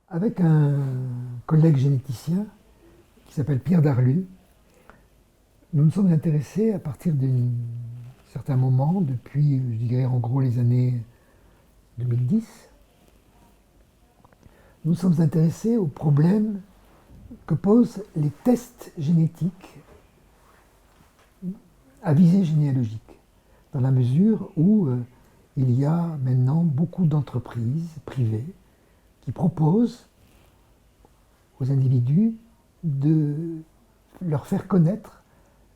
Avec un collègue généticien qui s'appelle Pierre Darlu, nous nous sommes intéressés à partir d'un certain moment, depuis, je dirais en gros les années 2010, nous nous sommes intéressés aux problèmes que posent les tests génétiques à visée généalogique, dans la mesure où il y a maintenant beaucoup d'entreprises privées qui proposent aux individus de leur faire connaître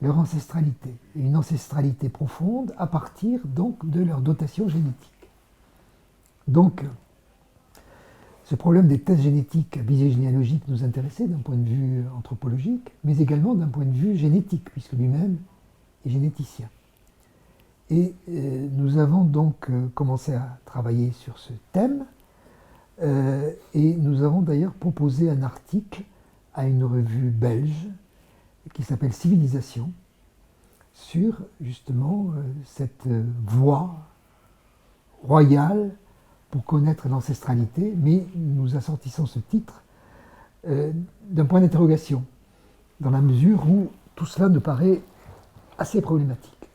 leur ancestralité, et une ancestralité profonde à partir donc de leur dotation génétique. Donc, ce problème des tests génétiques à visée généalogique nous intéressait d'un point de vue anthropologique, mais également d'un point de vue génétique, puisque lui-même est généticien. Et nous avons donc commencé à travailler sur ce thème, et nous avons d'ailleurs proposé un article à une revue belge qui s'appelle Civilisation, sur justement cette voie royale pour connaître l'ancestralité, mais nous assortissons ce titre d'un point d'interrogation, dans la mesure où tout cela nous paraît assez problématique.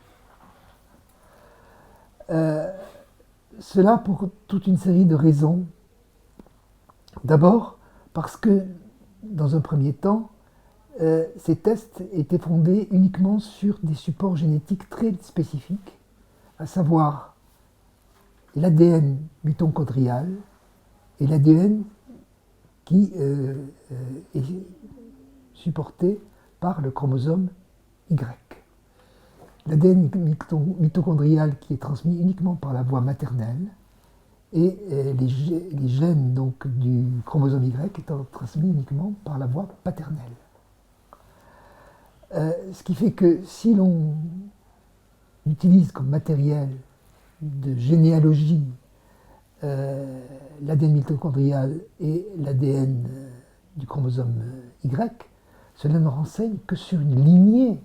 Cela pour toute une série de raisons. D'abord, parce que, dans un premier temps, ces tests étaient fondés uniquement sur des supports génétiques très spécifiques, à savoir l'ADN mitochondrial et l'ADN qui est supporté par le chromosome Y. L'ADN mitochondrial qui est transmis uniquement par la voie maternelle et les gènes donc, du chromosome Y étant transmis uniquement par la voie paternelle. Ce qui fait que si l'on utilise comme matériel de généalogie l'ADN mitochondrial et l'ADN du chromosome Y, cela ne renseigne que sur une lignée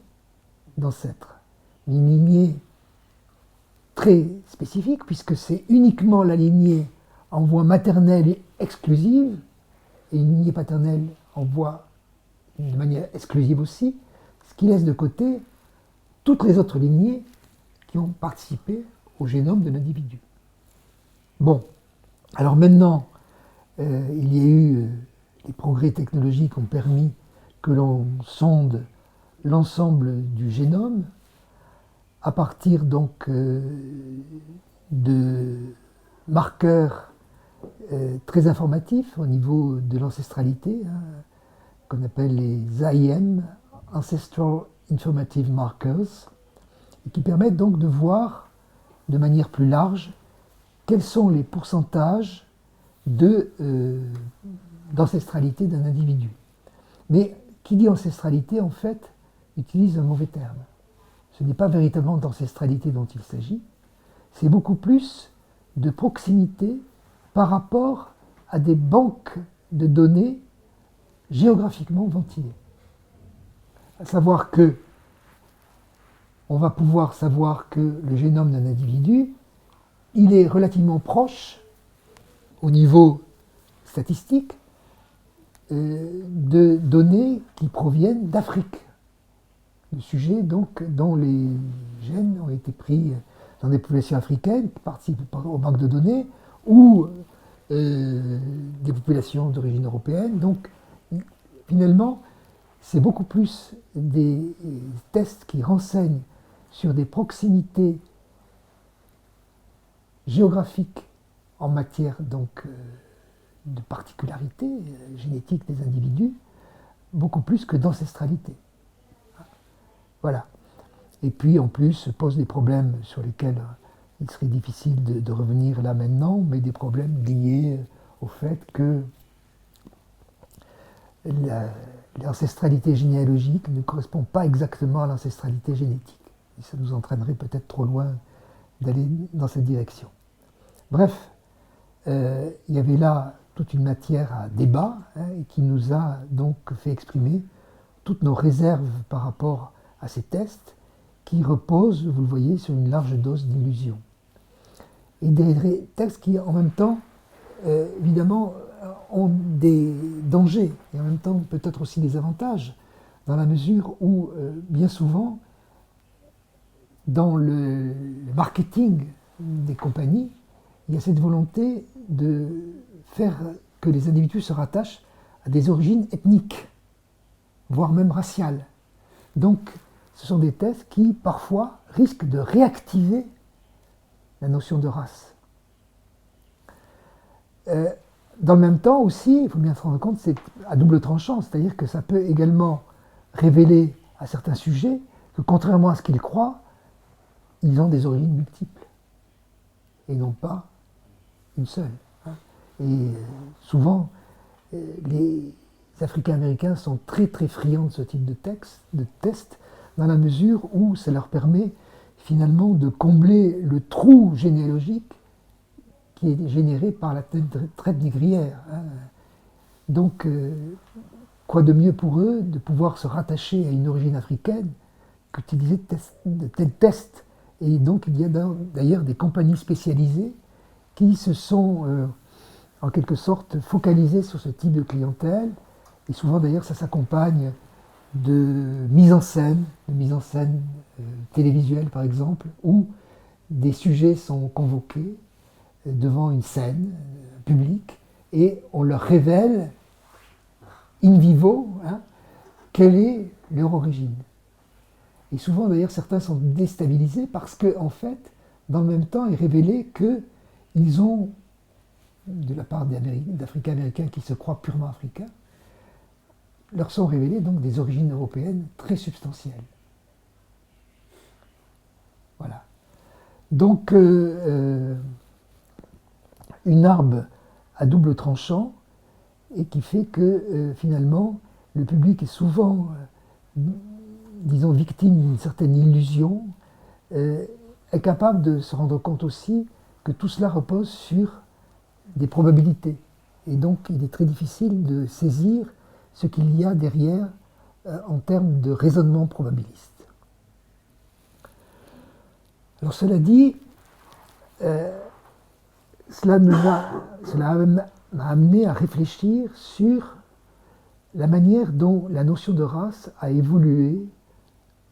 d'ancêtres. Une lignée très spécifique, puisque c'est uniquement la lignée en voie maternelle exclusive, et une lignée paternelle en voie de manière exclusive aussi, ce qui laisse de côté toutes les autres lignées qui ont participé au génome de l'individu. Bon, alors maintenant, il y a eu les progrès technologiques ont permis que l'on sonde l'ensemble du génome à partir donc de marqueurs très informatifs au niveau de l'ancestralité, hein, qu'on appelle les AIM, Ancestral Informative Markers, et qui permettent donc de voir de manière plus large quels sont les pourcentages d'ancestralité d'un individu. Mais qui dit ancestralité, en fait, utilise un mauvais terme. Ce n'est pas véritablement d'ancestralité dont il s'agit, c'est beaucoup plus de proximité par rapport à des banques de données géographiquement ventilées. À savoir que on va pouvoir savoir que le génome d'un individu, il est relativement proche, au niveau statistique, de données qui proviennent d'Afrique. De sujets donc, dont les gènes ont été pris dans des populations africaines qui participent aux banques de données ou des populations d'origine européenne. Donc, finalement, c'est beaucoup plus des tests qui renseignent sur des proximités géographiques en matière donc, de particularités génétiques des individus, beaucoup plus que d'ancestralité. Voilà. Et puis, en plus, se posent des problèmes sur lesquels il serait difficile de revenir là maintenant, mais des problèmes liés au fait que l'ancestralité généalogique ne correspond pas exactement à l'ancestralité génétique. Et ça nous entraînerait peut-être trop loin d'aller dans cette direction. Bref, il y avait là toute une matière à débat et qui nous a donc fait exprimer toutes nos réserves par rapport à ces tests qui reposent, vous le voyez, sur une large dose d'illusion. Et des textes qui, en même temps, évidemment, ont des dangers et en même temps peut-être aussi des avantages, dans la mesure où, bien souvent, dans le marketing des compagnies, il y a cette volonté de faire que les individus se rattachent à des origines ethniques, voire même raciales. Donc, ce sont des tests qui, parfois, risquent de réactiver la notion de race. Dans le même temps aussi, il faut bien se rendre compte, c'est à double tranchant, c'est-à-dire que ça peut également révéler à certains sujets que, contrairement à ce qu'ils croient, ils ont des origines multiples et non pas une seule. Et souvent, les Africains-Américains sont très très friands de ce type de test, dans la mesure où ça leur permet finalement de combler le trou généalogique qui est généré par la traite négrière. Donc, quoi de mieux pour eux de pouvoir se rattacher à une origine africaine qu'utiliser de tels tests. Et donc, il y a d'ailleurs des compagnies spécialisées qui se sont, en quelque sorte, focalisées sur ce type de clientèle. Et souvent, d'ailleurs, ça s'accompagne de mise en scène télévisuelle, par exemple, où des sujets sont convoqués devant une scène publique et on leur révèle in vivo quelle est leur origine. Et souvent d'ailleurs certains sont déstabilisés parce que en fait, dans le même temps, il est révélé qu'ils ont, de la part d'Africains-Américains qui se croient purement africains, leur sont révélées donc des origines européennes très substantielles. Voilà. Donc une arme à double tranchant et qui fait que finalement le public est souvent, disons, victime d'une certaine illusion, est capable de se rendre compte aussi que tout cela repose sur des probabilités. Et donc il est très difficile de saisir ce qu'il y a derrière en termes de raisonnement probabiliste. Alors cela dit, cela m'a amené à réfléchir sur la manière dont la notion de race a évolué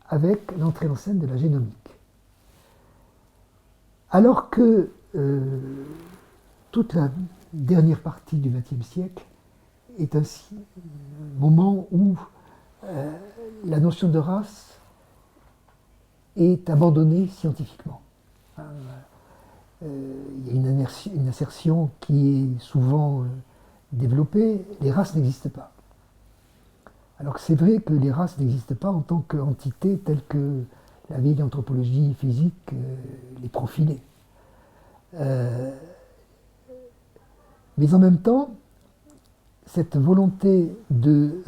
avec l'entrée en scène de la génomique. Alors que toute la dernière partie du XXe siècle est un moment où la notion de race est abandonnée scientifiquement. Il y a une assertion qui est souvent développée, les races n'existent pas. Alors que c'est vrai que les races n'existent pas en tant qu'entité telle que la vieille anthropologie physique les profilait. Mais en même temps, cette volonté de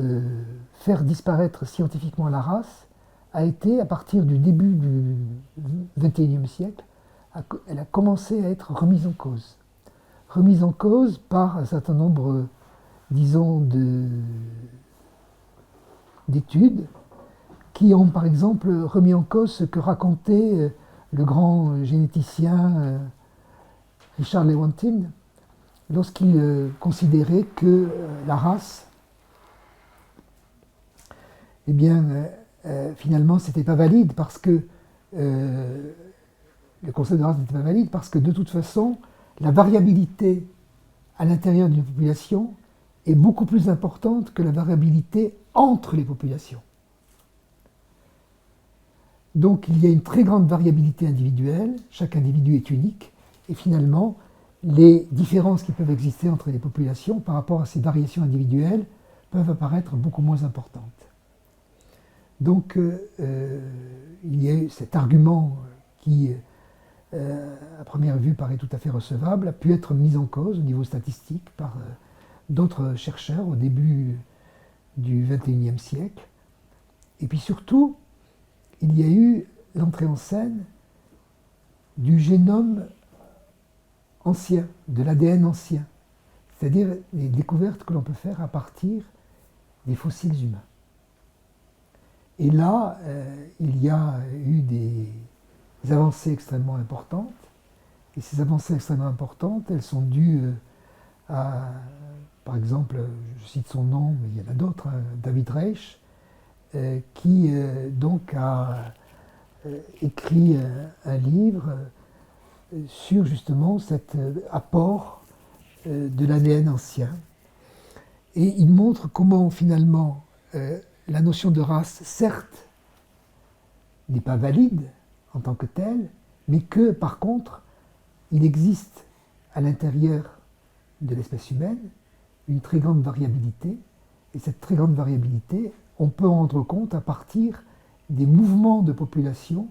faire disparaître scientifiquement la race a été, à partir du début du XXIe siècle, elle a commencé à être remise en cause. Remise en cause par un certain nombre, disons, d'études qui ont, par exemple, remis en cause ce que racontait le grand généticien Richard Lewontin lorsqu'il considérait que la race, eh bien, finalement, c'était pas valide parce que le concept de race n'était pas valide parce que de toute façon, la variabilité à l'intérieur d'une population est beaucoup plus importante que la variabilité entre les populations. Donc il y a une très grande variabilité individuelle, chaque individu est unique, et finalement, les différences qui peuvent exister entre les populations par rapport à ces variations individuelles peuvent apparaître beaucoup moins importantes. Donc il y a eu cet argument qui, à première vue, paraît tout à fait recevable, a pu être mis en cause au niveau statistique par d'autres chercheurs au début du XXIe siècle. Et puis surtout, il y a eu l'entrée en scène du génome ancien, de l'ADN ancien, c'est-à-dire les découvertes que l'on peut faire à partir des fossiles humains. Et là, il y a eu des avancées extrêmement importantes, et ces avancées extrêmement importantes, elles sont dues à, par exemple, je cite son nom, mais il y en a d'autres, hein, David Reich, qui donc a écrit un livre sur justement cet apport de l'ADN ancien. Et il montre comment finalement la notion de race, certes, n'est pas valide en tant que telle, mais que par contre, il existe à l'intérieur de l'espèce humaine une très grande variabilité. Et cette très grande variabilité, on peut en rendre compte à partir des mouvements de population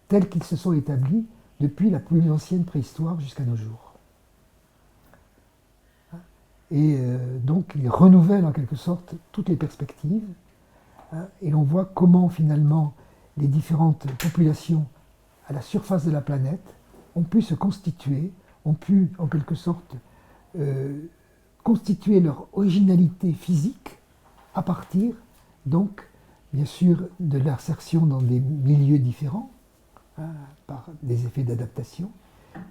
tels qu'ils se sont établis depuis la plus ancienne préhistoire jusqu'à nos jours. Et donc, il renouvelle en quelque sorte toutes les perspectives, hein, et l'on voit comment finalement les différentes populations à la surface de la planète ont pu se constituer, ont pu en quelque sorte constituer leur originalité physique à partir, donc, bien sûr, de l'insertion dans des milieux différents, hein, par des effets d'adaptation,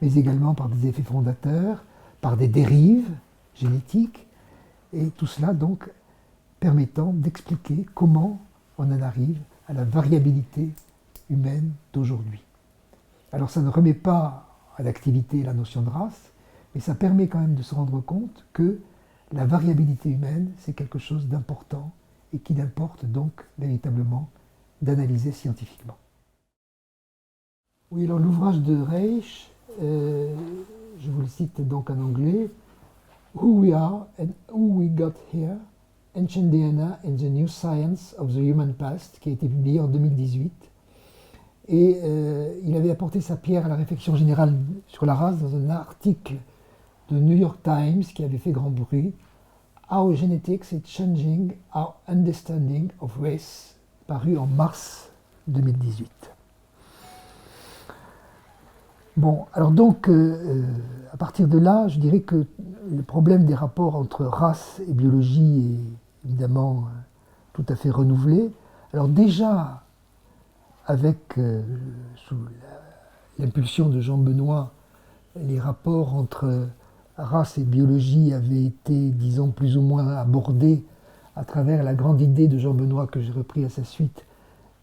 mais également par des effets fondateurs, par des dérives génétiques, et tout cela donc permettant d'expliquer comment on en arrive à la variabilité humaine d'aujourd'hui. Alors ça ne remet pas à l'activité la notion de race, mais ça permet quand même de se rendre compte que la variabilité humaine, c'est quelque chose d'important et qu'il importe donc véritablement d'analyser scientifiquement. Oui, alors l'ouvrage de Reich, je vous le cite donc en anglais, Who We Are and Who We Got Here, Ancient DNA and the New Science of the Human Past, qui a été publié en 2018. Et il avait apporté sa pierre à la réflexion générale sur la race dans un article de New York Times qui avait fait grand bruit, How Genetics is Changing Our Understanding of Race, paru en mars 2018. Bon, alors donc, à partir de là, je dirais que le problème des rapports entre race et biologie est évidemment tout à fait renouvelé. Alors déjà, avec, sous l'impulsion de Jean Benoît, les rapports entre race et biologie avaient été, disons, plus ou moins abordés à travers la grande idée de Jean Benoît que j'ai repris à sa suite,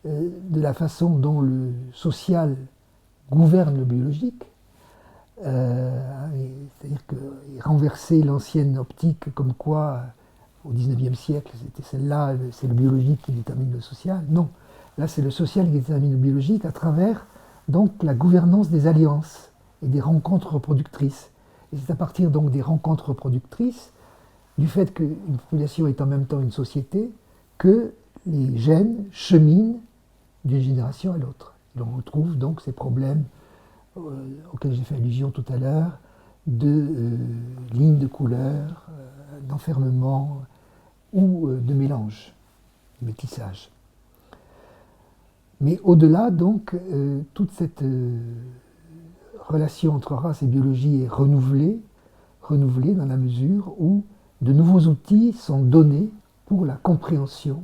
de la façon dont le social gouverne le biologique, c'est-à-dire qu'il renversait l'ancienne optique comme quoi, au XIXe siècle, c'était celle-là, c'est le biologique qui détermine le social. Non, là c'est le social qui détermine le biologique à travers donc la gouvernance des alliances et des rencontres reproductrices. Et c'est à partir donc des rencontres reproductrices, du fait qu'une population est en même temps une société, que les gènes cheminent d'une génération à l'autre. On retrouve donc ces problèmes auxquels j'ai fait allusion tout à l'heure, de lignes de couleur, d'enfermement ou de mélange, de métissage. Mais au-delà, donc, toute cette relation entre race et biologie est renouvelée dans la mesure où de nouveaux outils sont donnés pour la compréhension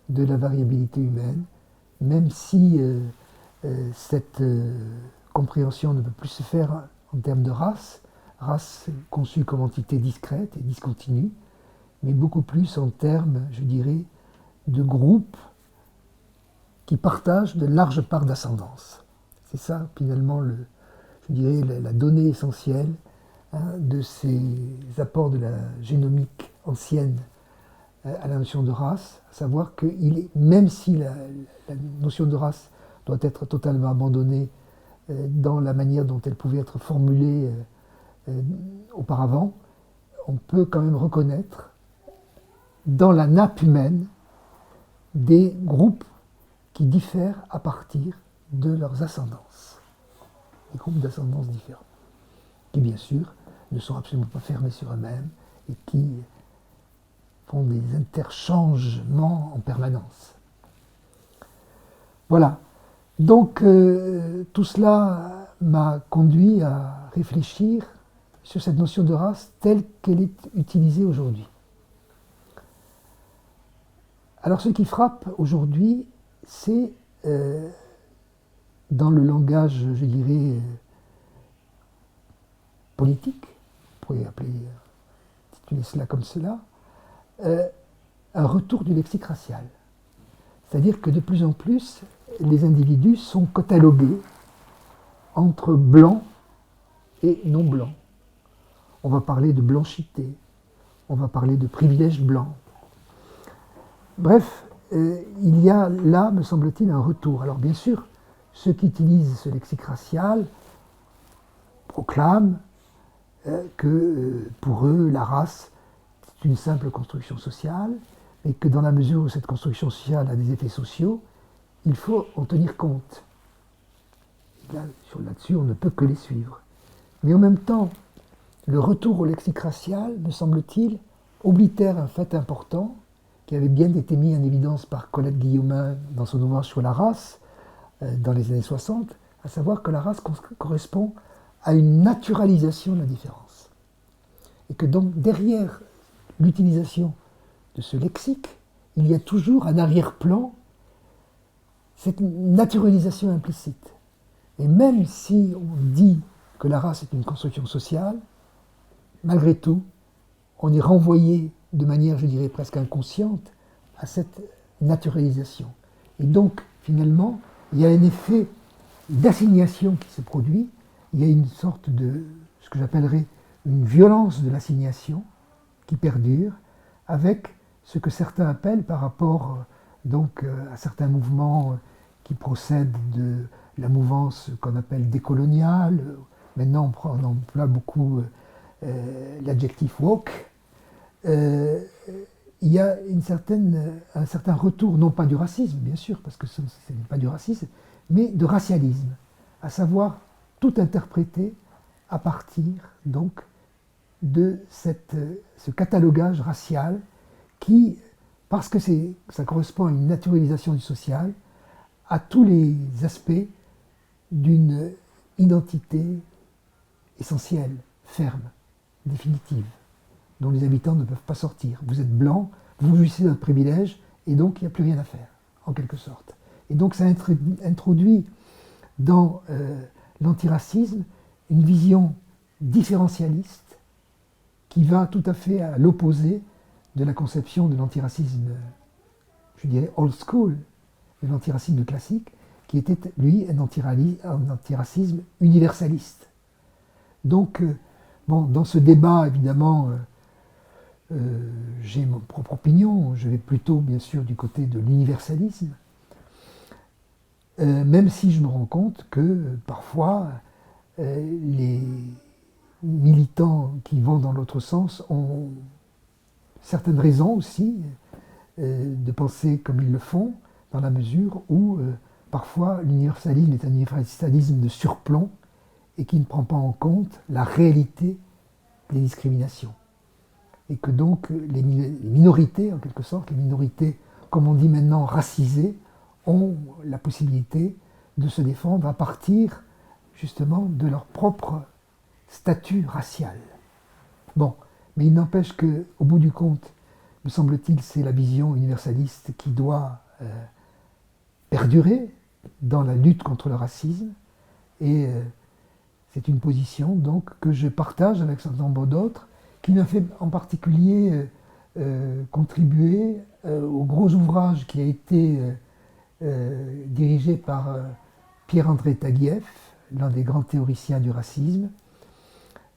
de la variabilité humaine, même si cette compréhension ne peut plus se faire en termes de race conçue comme entité discrète et discontinue, mais beaucoup plus en termes, je dirais, de groupes qui partagent de larges parts d'ascendance. C'est ça, finalement, je dirais, la donnée essentielle, hein, de ces apports de la génomique ancienne à la notion de race, à savoir que même si la notion de race doit être totalement abandonnée dans la manière dont elle pouvait être formulée auparavant, on peut quand même reconnaître dans la nappe humaine des groupes qui diffèrent à partir de leurs ascendances, des groupes d'ascendance différents, qui bien sûr ne sont absolument pas fermés sur eux-mêmes et qui font des interchangements en permanence. Voilà. Donc tout cela m'a conduit à réfléchir sur cette notion de race telle qu'elle est utilisée aujourd'hui. Alors ce qui frappe aujourd'hui, c'est dans le langage, je dirais, politique, on pourrait tituler cela comme cela, un retour du lexique racial. C'est-à-dire que de plus en plus, les individus sont catalogués entre blancs et non blancs. On va parler de blanchité, on va parler de privilège blanc. Bref, il y a là, me semble-t-il, un retour. Alors bien sûr, ceux qui utilisent ce lexique racial proclament que pour eux, la race est une simple construction sociale, et que dans la mesure où cette construction sociale a des effets sociaux, il faut en tenir compte. Là-dessus, on ne peut que les suivre. Mais en même temps, le retour au lexique racial, me semble-t-il, oblitère un fait important qui avait bien été mis en évidence par Colette Guillaumin dans son ouvrage sur la race, dans les années 60, à savoir que la race correspond à une naturalisation de la différence. Et que donc, derrière l'utilisation de ce lexique, il y a toujours un arrière-plan, cette naturalisation implicite. Et même si on dit que la race est une construction sociale, malgré tout, on est renvoyé de manière, je dirais, presque inconsciente à cette naturalisation. Et donc, finalement, il y a un effet d'assignation qui se produit, il y a une sorte de, ce que j'appellerais une violence de l'assignation qui perdure, avec ce que certains appellent par rapport donc, à certains mouvements qui procèdent de la mouvance qu'on appelle décoloniale. Maintenant, on emploie beaucoup l'adjectif woke. Il y a un certain retour, non pas du racisme, bien sûr, parce que ce n'est pas du racisme, mais de racialisme, à savoir tout interpréter à partir donc de ce catalogage racial qui, parce que ça correspond à une naturalisation du social, a tous les aspects d'une identité essentielle, ferme, définitive, dont les habitants ne peuvent pas sortir. Vous êtes blanc, vous jouissez d'un privilège, et donc il n'y a plus rien à faire, en quelque sorte. Et donc ça introduit dans l'antiracisme une vision différentialiste qui va tout à fait à l'opposé de la conception de l'antiracisme, je dirais, old school, de l'antiracisme classique, qui était, lui, un antiracisme universaliste. Donc, bon, dans ce débat, évidemment, j'ai mon propre opinion, je vais plutôt, bien sûr, du côté de l'universalisme, même si je me rends compte que, parfois, les militants qui vont dans l'autre sens ont certaines raisons aussi de penser comme ils le font, dans la mesure où parfois l'universalisme est un universalisme de surplomb et qui ne prend pas en compte la réalité des discriminations. Et que donc les minorités, en quelque sorte, les minorités, comme on dit maintenant, racisées, ont la possibilité de se défendre à partir justement de leur propre statut racial. Bon, mais il n'empêche qu'au bout du compte, me semble-t-il, c'est la vision universaliste qui doit perdurer dans la lutte contre le racisme, et c'est une position donc que je partage avec un certain nombre d'autres, qui m'a fait en particulier contribuer au gros ouvrage qui a été dirigé par Pierre-André Taguieff, l'un des grands théoriciens du racisme,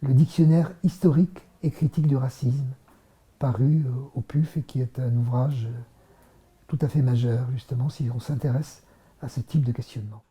le dictionnaire historique et critique du racisme, paru au PUF et qui est un ouvrage tout à fait majeur, justement, si on s'intéresse à ce type de questionnement.